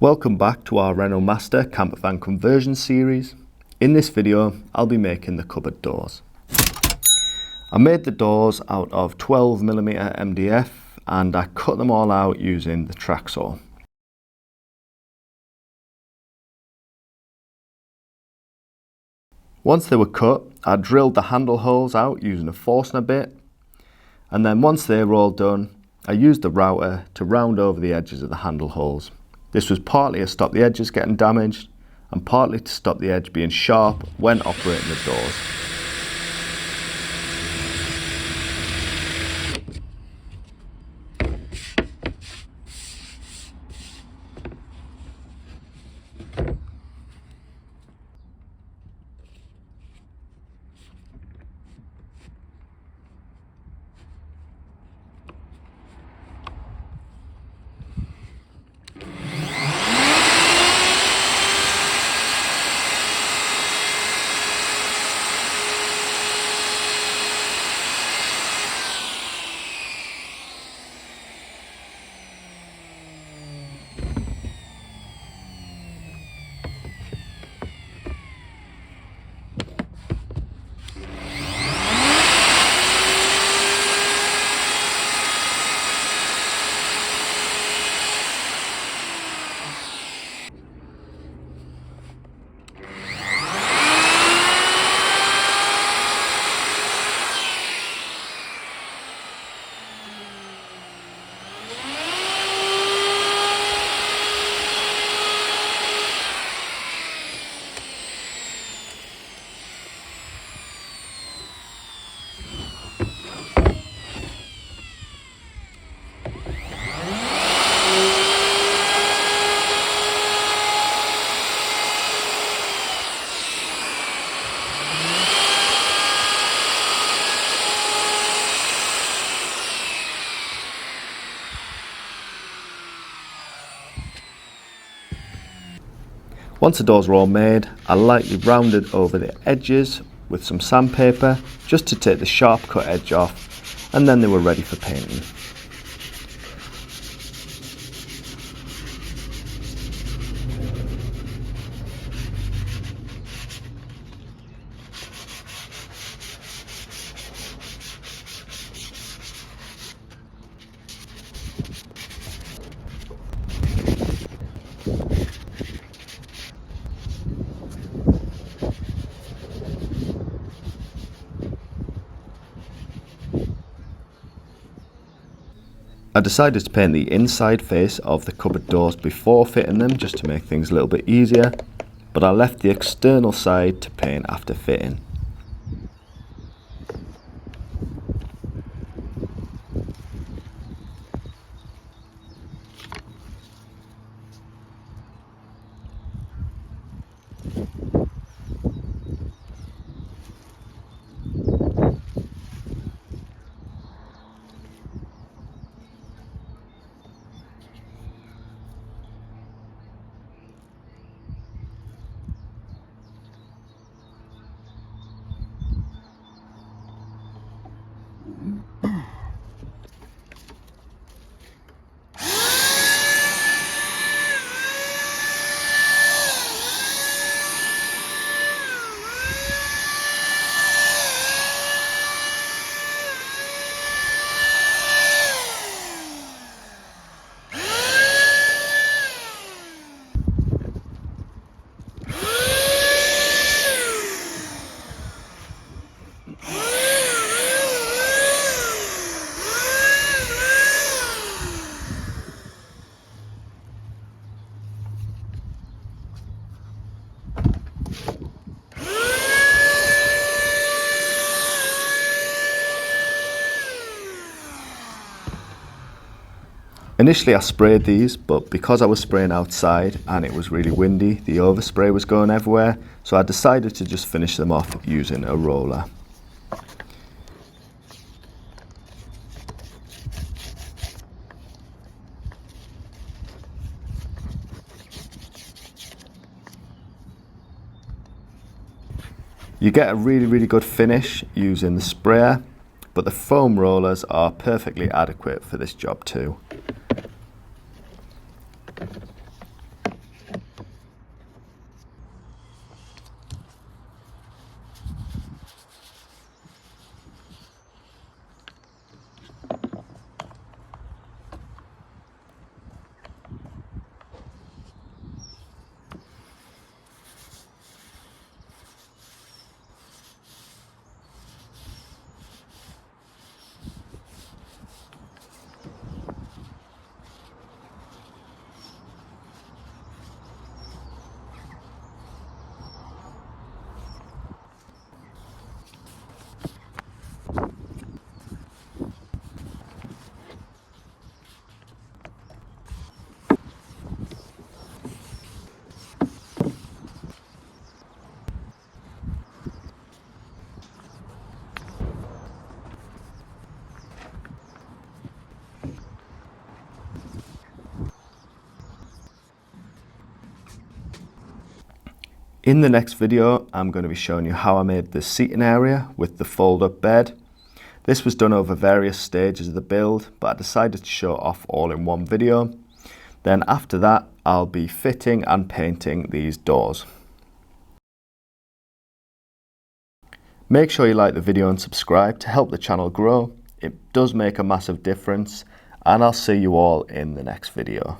Welcome back to our Renault Master campervan conversion series. In this video, I'll be making the cupboard doors. I made the doors out of 12mm MDF and I cut them all out using the track saw. Once they were cut, I drilled the handle holes out using a Forstner bit, and then once they were all done, I used the router to round over the edges of the handle holes. This was partly to stop the edges getting damaged and partly to stop the edge being sharp when operating the doors. Once the doors were all made, I lightly rounded over the edges with some sandpaper just to take the sharp cut edge off, and then they were ready for painting. I decided to paint the inside face of the cupboard doors before fitting them just to make things a little bit easier, but I left the external side to paint after fitting. Initially I sprayed these, but because I was spraying outside and it was really windy, the overspray was going everywhere, so I decided to just finish them off using a roller. You get a really good finish using the sprayer, but the foam rollers are perfectly adequate for this job too. In the next video, I'm going to be showing you how I made the seating area with the fold-up bed. This was done over various stages of the build, but I decided to show it off all in one video. Then after that, I'll be fitting and painting these doors. Make sure you like the video and subscribe to help the channel grow. It does make a massive difference, and I'll see you all in the next video.